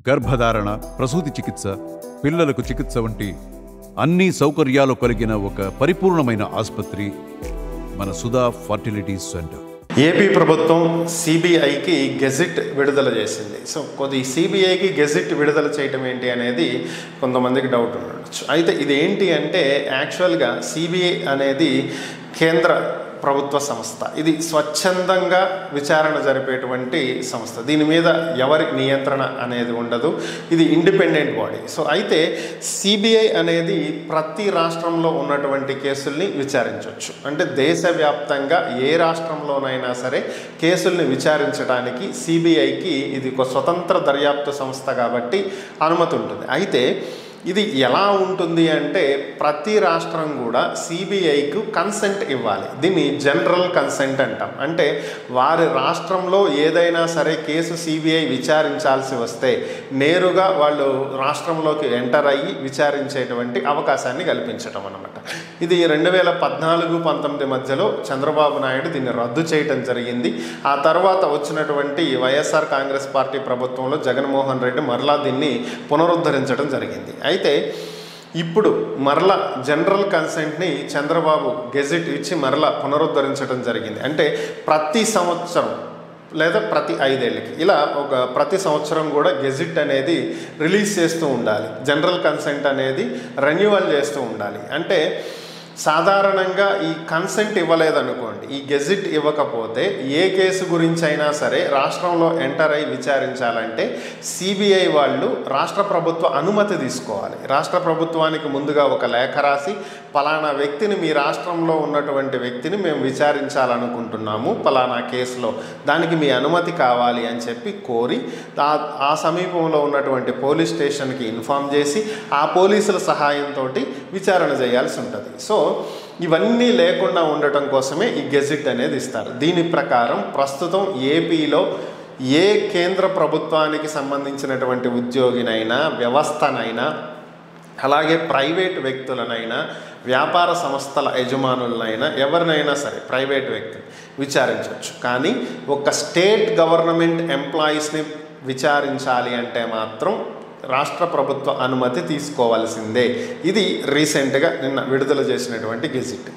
గర్భధారణ, ప్రసూతి చికిత్స, పిల్లలకు చికిత్స వంటి అన్ని సౌకర్యాలు కలిగిన ఒక పరిపూర్ణమైన ఆసుపత్రి మన సుధా ఫర్టిలిటీ సెంటర్. ఏపీ ప్రభుత్వం సిబిఐకి గెజిట్ విడుదల చేసింది. సో కొద్ది సిబిఐకి గెజిట్ విడుదల చేయటం ఏంటి అనేది కొంతమందికి డౌట్ ఉండొచ్చు. అయితే ఇది ఏంటి అంటే యాక్చువల్గా సిబిఐ అనేది కేంద్ర ప్రభుత్వ సంస్థ. ఇది స్వచ్ఛందంగా విచారణ జరిపేటువంటి సంస్థ. దీని మీద ఎవరి నియంత్రణ అనేది ఉండదు. ఇది ఇండిపెండెంట్ బాడీ. సో అయితే సిబిఐ అనేది ప్రతి రాష్ట్రంలో ఉన్నటువంటి కేసుల్ని విచారించవచ్చు. అంటే దేశవ్యాప్తంగా ఏ రాష్ట్రంలోనైనా సరే కేసుల్ని విచారించడానికి సిబిఐకి ఇది ఒక స్వతంత్ర దర్యాప్తు సంస్థ కాబట్టి అనుమతి ఉంటుంది. అయితే ఇది ఎలా ఉంటుంది అంటే ప్రతి రాష్ట్రం కూడా సిబిఐకు కన్సెంట్ ఇవ్వాలి. దీన్ని జనరల్ కన్సెంట్ అంటాం. అంటే వారి రాష్ట్రంలో ఏదైనా సరే కేసు సిబిఐ విచారించాల్సి వస్తే నేరుగా వాళ్ళు రాష్ట్రంలోకి ఎంటర్ అయ్యి విచారించేటువంటి అవకాశాన్ని కల్పించటం అన్నమాట. ఇది 2014-19 మధ్యలో చంద్రబాబు నాయుడు దీన్ని రద్దు చేయటం జరిగింది. ఆ తర్వాత వచ్చినటువంటి వైఎస్ఆర్ కాంగ్రెస్ పార్టీ ప్రభుత్వంలో జగన్మోహన్ రెడ్డి మరలా దీన్ని పునరుద్ధరించడం జరిగింది. అయితే ఇప్పుడు మరలా జనరల్ కన్సెంట్ని చంద్రబాబు గెజిట్ ఇచ్చి మరలా పునరుద్ధరించడం జరిగింది. అంటే ప్రతి సంవత్సరం లేదా ప్రతి 5 ఏళ్ళకి ఇలా ప్రతి సంవత్సరం కూడా గెజిట్ అనేది రిలీజ్ చేస్తూ ఉండాలి. జనరల్ కన్సెంట్ అనేది రెన్యువల్ చేస్తూ ఉండాలి. అంటే సాధారణంగా ఈ కన్సెంట్ ఇవ్వలేదనుకోండి, ఈ గెజిట్ ఇవ్వకపోతే ఏ కేసు గురించి అయినా సరే రాష్ట్రంలో ఎంటర్ అయి విచారించాలంటే సిబిఐ వాళ్ళు రాష్ట్ర ప్రభుత్వ అనుమతి తీసుకోవాలి. రాష్ట్ర ప్రభుత్వానికి ముందుగా ఒక లేఖ రాసి పలానా వ్యక్తిని, మీ రాష్ట్రంలో ఉన్నటువంటి వ్యక్తిని మేము విచారించాలనుకుంటున్నాము పలానా కేసులో, దానికి మీ అనుమతి కావాలి అని చెప్పి కోరి ఆ సమీపంలో ఉన్నటువంటి పోలీస్ స్టేషన్కి ఇన్ఫామ్ చేసి ఆ పోలీసుల సహాయంతో విచారణ చేయాల్సి ఉంటుంది. సో ఇవన్నీ లేకుండా ఉండటం కోసమే ఈ గెజిట్ అనేది ఇస్తారు. దీని ప్రకారం ప్రస్తుతం ఏపీలో ఏ కేంద్ర ప్రభుత్వానికి సంబంధించినటువంటి ఉద్యోగినైనా, వ్యవస్థనైనా, అలాగే ప్రైవేట్ వ్యక్తులనైనా, వ్యాపార సంస్థల యజమానులనైనా, ఎవరినైనా సరే ప్రైవేట్ వ్యక్తిని విచారించవచ్చు. కానీ ఒక స్టేట్ గవర్నమెంట్ ఎంప్లాయీస్ని విచారించాలి అంటే మాత్రం రాష్ట్ర ప్రభుత్వ అనుమతి తీసుకోవాల్సిందే. ఇది రీసెంట్గా నిన్న విడుదల చేసినటువంటి గెజిట్.